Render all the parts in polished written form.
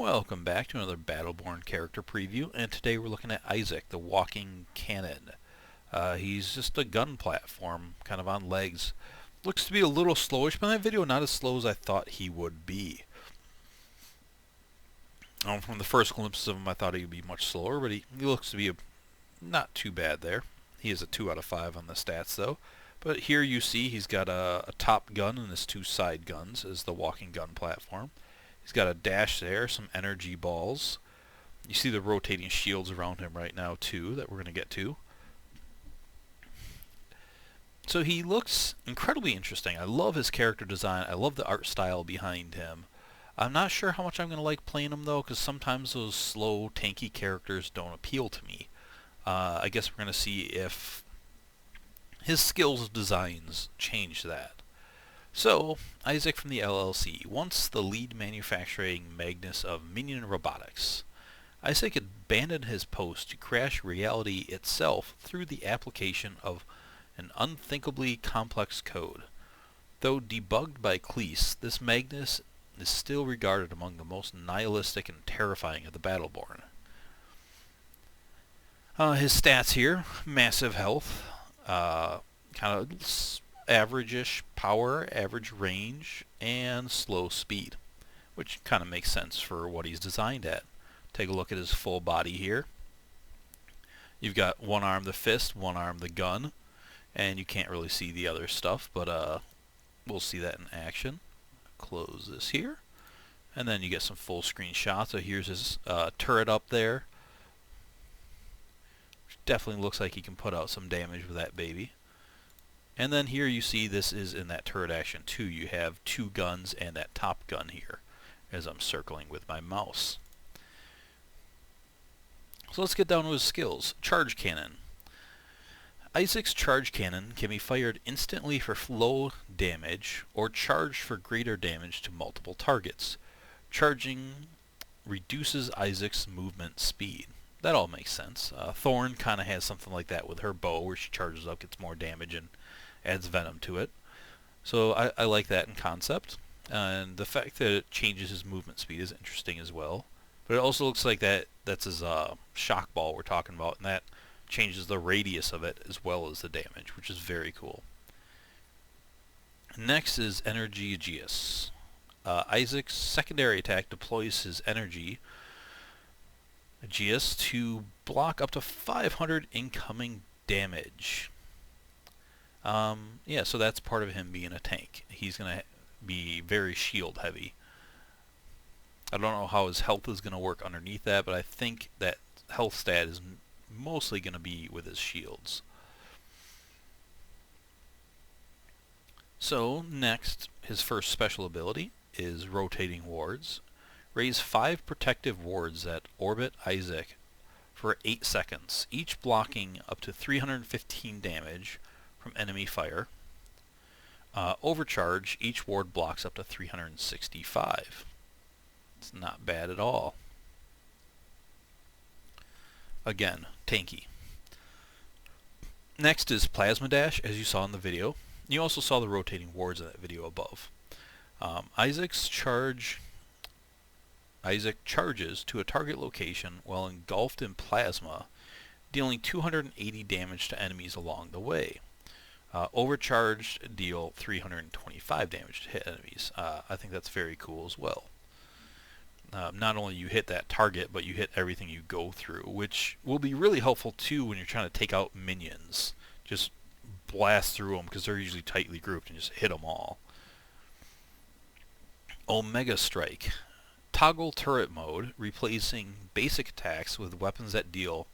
Welcome back to another Battleborn character preview, and today we're looking at ISIC, the walking cannon. He's just a gun platform, kind of on legs. Looks to be a little slowish, but in that video not as slow as I thought he would be. From the first glimpses of him I thought he would be much slower, but he looks to be not too bad there. He is a 2 out of 5 on the stats though. But here you see he's got a top gun and his 2 side guns as the walking gun platform. He's got a dash there, some energy balls. You see the rotating shields around him right now too that we're going to get to. So he looks incredibly interesting. I love his character design. I love the art style behind him. I'm not sure how much I'm going to like playing him though, because sometimes those slow, tanky characters don't appeal to me. I guess we're going to see if his skills designs change that. So, ISIC from the LLC, once the lead manufacturing Magnus of Minion Robotics. ISIC abandoned his post to crash reality itself through the application of an unthinkably complex code. Though debugged by Kleese, this Magnus is still regarded among the most nihilistic and terrifying of the Battleborn. His stats here, massive health, kind of average-ish power, average range, and slow speed, which kind of makes sense for what he's designed at. Take a look at his full body here. You've got one arm the fist, one arm the gun, and you can't really see the other stuff, but we'll see that in action. Close this here, and then you get some full screen shots. So here's his turret up there. Definitely looks like he can put out some damage with that baby. And then here you see this is in that turret action too. You have 2 guns and that top gun here as I'm circling with my mouse. So let's get down to his skills. Charge cannon. ISIC's charge cannon can be fired instantly for low damage or charged for greater damage to multiple targets. Charging reduces ISIC's movement speed. That all makes sense. Thorn kind of has something like that with her bow where she charges up, gets more damage, and adds venom to it. So I like that in concept. And the fact that it changes his movement speed is interesting as well. But it also looks like that's his shock ball we're talking about, and that changes the radius of it as well as the damage, which is very cool. Next is Energy Aegis. ISIC's secondary attack deploys his Energy Aegis to block up to 500 incoming damage. Yeah, so that's part of him being a tank. He's going to be very shield heavy. I don't know how his health is going to work underneath that, but I think that health stat is mostly going to be with his shields. So next, his first special ability is Rotating Wards. Raise 5 protective wards that orbit ISIC for 8 seconds, each blocking up to 315 damage from enemy fire. Overcharge, each ward blocks up to 365. It's not bad at all. Again, tanky. Next is Plasma Dash, as you saw in the video. You also saw the rotating wards in that video above. ISIC charges to a target location while engulfed in plasma, dealing 280 damage to enemies along the way. Overcharged deal 325 damage to hit enemies. I think that's very cool as well. Not only you hit that target, but you hit everything you go through, which will be really helpful too when you're trying to take out minions. Just blast through them because they're usually tightly grouped and just hit them all. Omega Strike. Toggle turret mode, replacing basic attacks with weapons that deal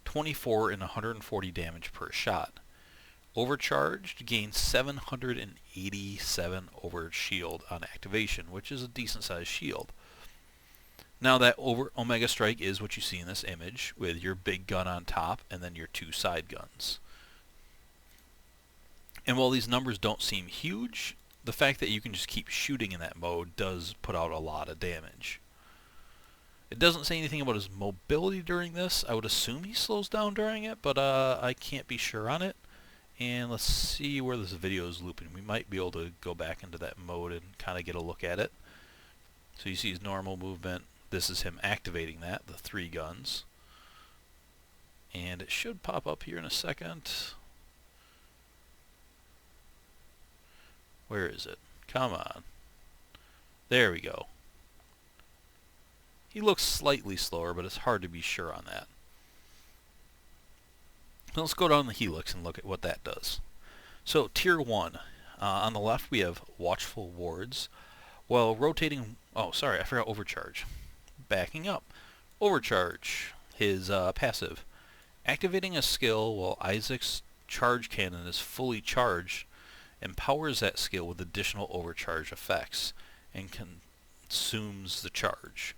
24 and 140 damage per shot. Overcharged gains 787 over shield on activation, which is a decent sized shield. Now that Omega Strike is what you see in this image, with your big gun on top and then your 2 side guns. And while these numbers don't seem huge, the fact that you can just keep shooting in that mode does put out a lot of damage. It doesn't say anything about his mobility during this. I would assume he slows down during it, but I can't be sure on it. And let's see where this video is looping. We might be able to go back into that mode and kind of get a look at it. So you see his normal movement, This is him activating that, the 3 guns. And it should pop up here in a second. Where is it? Come on. There we go. He looks slightly slower, but it's hard to be sure on that. So let's go down the helix and look at what that does. So tier 1. On the left we have watchful wards. Well, rotating... Oh, sorry, I forgot overcharge. Backing up. Overcharge. His passive. Activating a skill while ISIC's charge cannon is fully charged empowers that skill with additional overcharge effects and consumes the charge.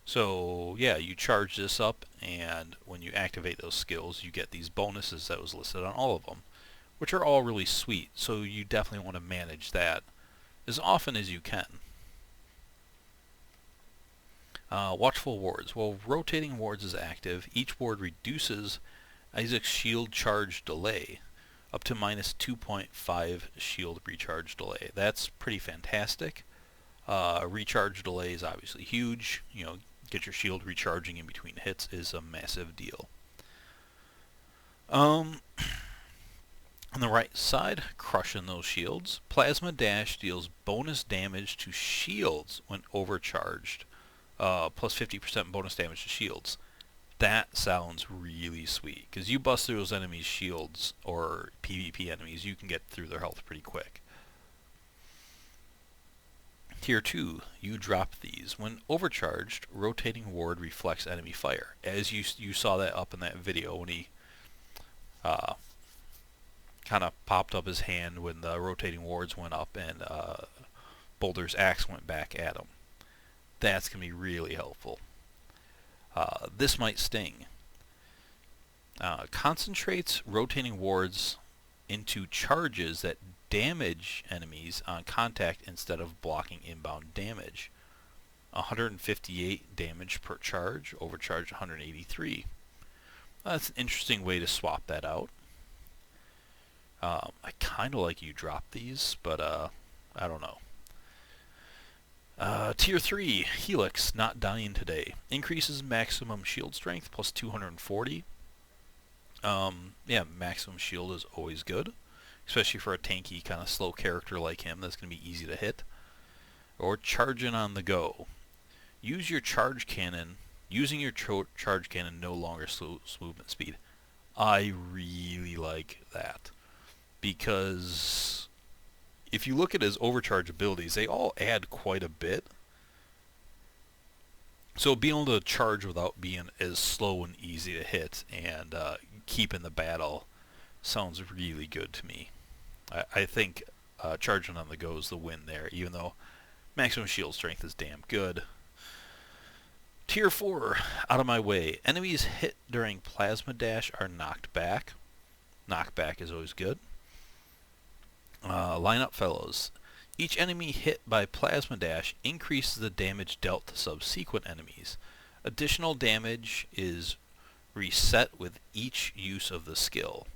So yeah, you charge this up, and when you activate those skills you get these bonuses that was listed on all of them, which are all really sweet, so you definitely want to manage that as often as you can. Watchful wards. While rotating wards is active, each ward reduces ISIC's shield charge delay up to minus 2.5 shield recharge delay. That's pretty fantastic. Recharge delay is obviously huge. You know, get your shield recharging in between hits is a massive deal. On the right side, crushing those shields. Plasma Dash deals bonus damage to shields when overcharged. Plus 50% bonus damage to shields. That sounds really sweet, because you bust through those enemies' shields, or PvP enemies, you can get through their health pretty quick. Tier 2, you drop these. When overcharged, rotating ward reflects enemy fire. As you saw that up in that video when he kind of popped up his hand when the rotating wards went up and Boulder's axe went back at him. That's going to be really helpful. This might sting. Concentrates rotating wards into charges that damage enemies on contact instead of blocking inbound damage. 158 damage per charge, overcharge 183. That's an interesting way to swap that out. I kind of like you drop these, but I don't know. Tier 3, Helix, not dying today. Increases maximum shield strength plus 240. Yeah, maximum shield is always good, especially for a tanky kind of slow character like him that's going to be easy to hit. Or charging on the go. Use your charge cannon. Using your charge cannon no longer slows movement speed. I really like that, because if you look at his overcharge abilities, they all add quite a bit. So being able to charge without being as slow and easy to hit and keep in the battle sounds really good to me. I think charging on the go is the win there, even though maximum shield strength is damn good. Tier 4, out of my way. Enemies hit during Plasma Dash are knocked back. Knockback is always good. Line up, fellows. Each enemy hit by Plasma Dash increases the damage dealt to subsequent enemies. Additional damage is reset with each use of the skill.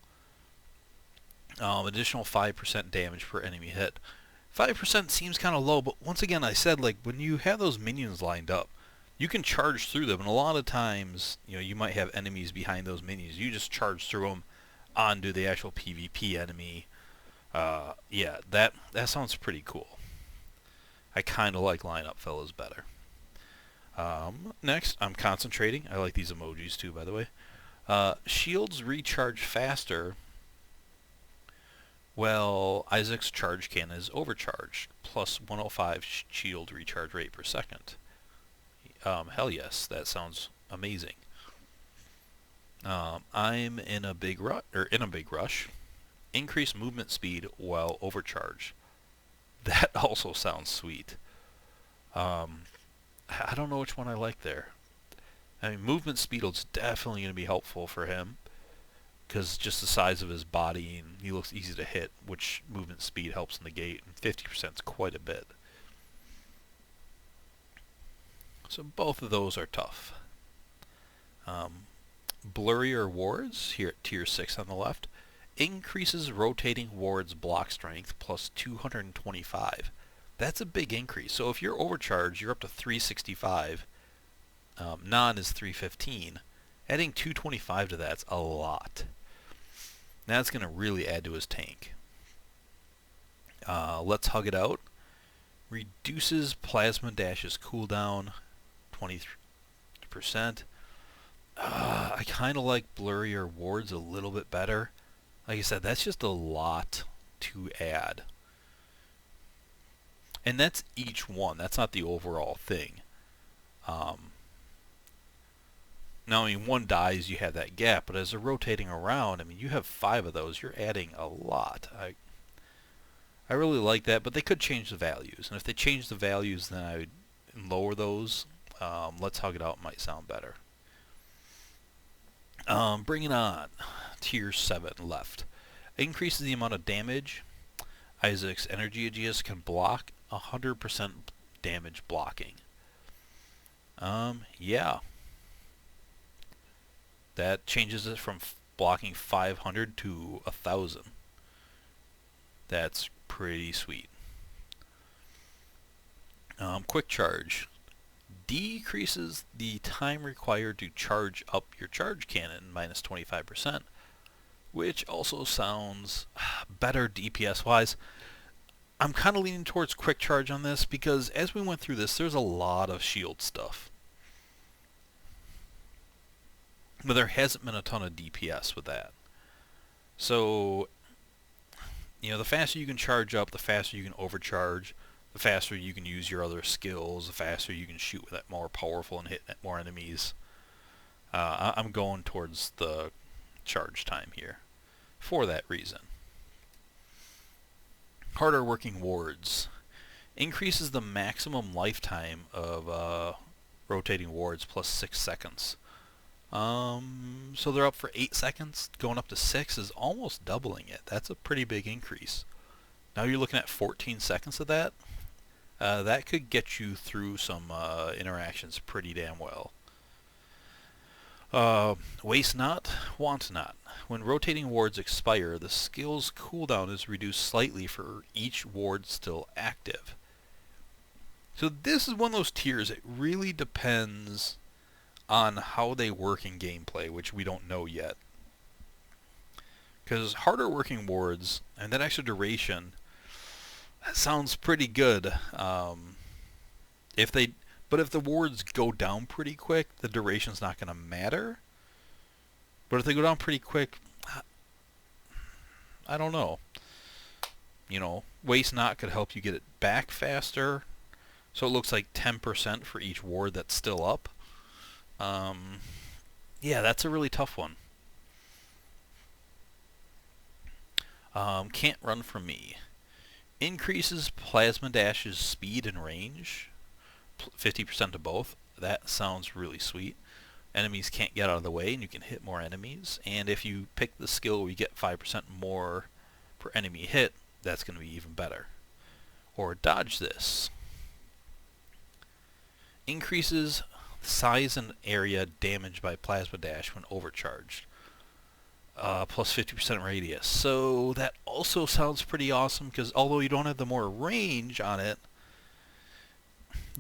Additional 5% damage per enemy hit. 5% seems kind of low, but once again, I said, like, when you have those minions lined up, you can charge through them, and a lot of times, you know, you might have enemies behind those minions. You just charge through them onto the actual PvP enemy. Yeah, that sounds pretty cool. I kind of like line up fellas better. Next, I'm concentrating. I like these emojis too, by the way. Shields recharge faster. Well, ISIC's charge cannon is overcharged, plus 105 shield recharge rate per second. Hell yes, that sounds amazing. I'm in a big rush. Increase movement speed while overcharged. That also sounds sweet. I don't know which one I like there. I mean, movement speed is definitely going to be helpful for him, because just the size of his body, and he looks easy to hit, which movement speed helps negate, and 50% is quite a bit. So both of those are tough. Blurrier wards, here at tier 6 on the left, increases rotating wards block strength plus 225. That's a big increase. So if you're overcharged, you're up to 365. Non is 315. Adding 225 to that's a lot. That's going to really add to his tank. Let's Hug It Out. Reduces Plasma Dash's cooldown 23%. I kind of like blurrier wards a little bit better. Like I said, that's just a lot to add. And that's each one. That's not the overall thing. Now, I mean, one dies, you have that gap, but as they're rotating around, I mean, you have 5 of those. You're adding a lot. I really like that, but they could change the values. And if they change the values, then I would lower those. Let's Hug It Out might sound better. Bring It On. Tier 7 left. Increases the amount of damage. ISIC's energy Aegis can block 100% damage blocking. Yeah. That changes it from blocking 500 to 1,000. That's pretty sweet. Quick Charge. Decreases the time required to charge up your charge cannon minus 25%, which also sounds better DPS-wise. I'm kind of leaning towards Quick Charge on this because as we went through this, there's a lot of shield stuff. But there hasn't been a ton of DPS with that. So, you know, the faster you can charge up, the faster you can overcharge, the faster you can use your other skills, the faster you can shoot with that more powerful and hit more enemies. I'm going towards the charge time here for that reason. Harder Working Wards. Increases the maximum lifetime of rotating wards plus 6 seconds. So they're up for 8 seconds. Going up to 6 is almost doubling it. That's a pretty big increase. Now you're looking at 14 seconds of that. That could get you through some interactions pretty damn well. Waste Not, Want Not. When rotating wards expire, the skill's cooldown is reduced slightly for each ward still active. So this is one of those tiers. It really depends on how they work in gameplay, which we don't know yet. Because Harder Working Wards and that extra duration, that sounds pretty good. But if the wards go down pretty quick, the duration's not going to matter. But if they go down pretty quick, I don't know. You know, Waste Not could help you get it back faster. So it looks like 10% for each ward that's still up. Yeah, that's a really tough one. Can't Run From Me. Increases Plasma Dash's speed and range. 50% to both. That sounds really sweet. Enemies can't get out of the way and you can hit more enemies. And if you pick the skill where you get 5% more per enemy hit, that's going to be even better. Or Dodge This. Increases size and area damaged by Plasma Dash when overcharged. Plus 50% radius. So that also sounds pretty awesome because although you don't have the more range on it,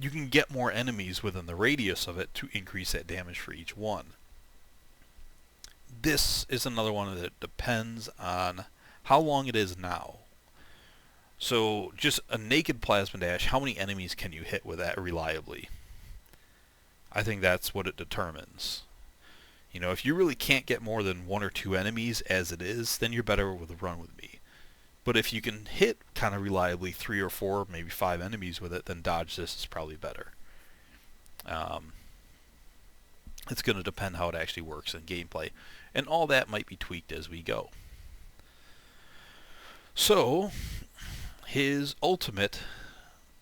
you can get more enemies within the radius of it to increase that damage for each one. This is another one that depends on how long it is now. So just a naked Plasma Dash, how many enemies can you hit with that reliably? I think that's what it determines. You know, if you really can't get more than 1 or 2 enemies as it is, then you're better with a Run With Me. But if you can hit kind of reliably 3 or 4, maybe 5 enemies with it, then Dodge This is probably better. It's going to depend how it actually works in gameplay. And all that might be tweaked as we go. So, his ultimate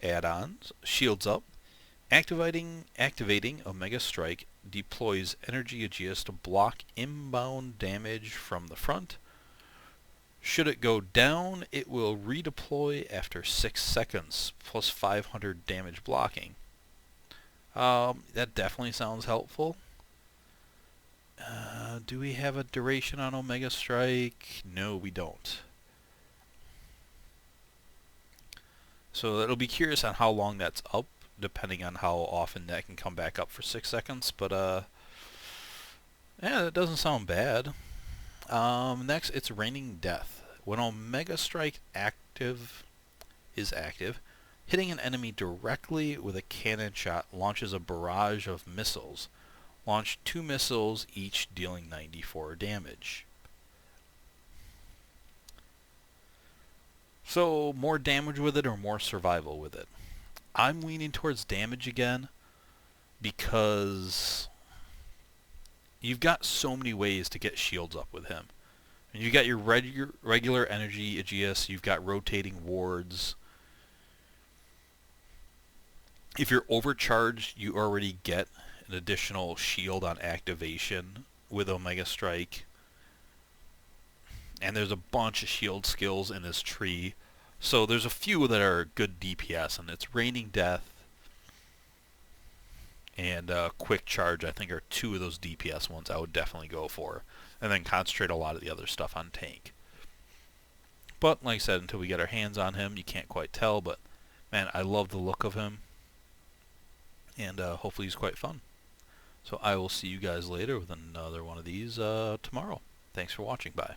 add-ons, Shields Up, Activating Omega Strike deploys Energy Aegis to block inbound damage from the front. Should it go down, it will redeploy after 6 seconds, plus 500 damage blocking. That definitely sounds helpful. Do we have a duration on Omega Strike? No, we don't. So it'll be curious on how long that's up. depending on how often that can come back up for 6 seconds, but yeah, that doesn't sound bad. Next, it's Raining Death. When Omega Strike is active, hitting an enemy directly with a cannon shot launches a barrage of missiles. Launch 2 missiles, each dealing 94 damage. So, more damage with it or more survival with it? I'm leaning towards damage again because you've got so many ways to get shields up with him. And you got your regular energy Aegis, you've got rotating wards. If you're overcharged, you already get an additional shield on activation with Omega Strike. And there's a bunch of shield skills in his tree. So there's a few that are good DPS, and it's Raining Death and Quick Charge, I think, are 2 of those DPS ones I would definitely go for. And then concentrate a lot of the other stuff on tank. But, like I said, until we get our hands on him, you can't quite tell. But, man, I love the look of him. And hopefully he's quite fun. So I will see you guys later with another one of these tomorrow. Thanks for watching. Bye.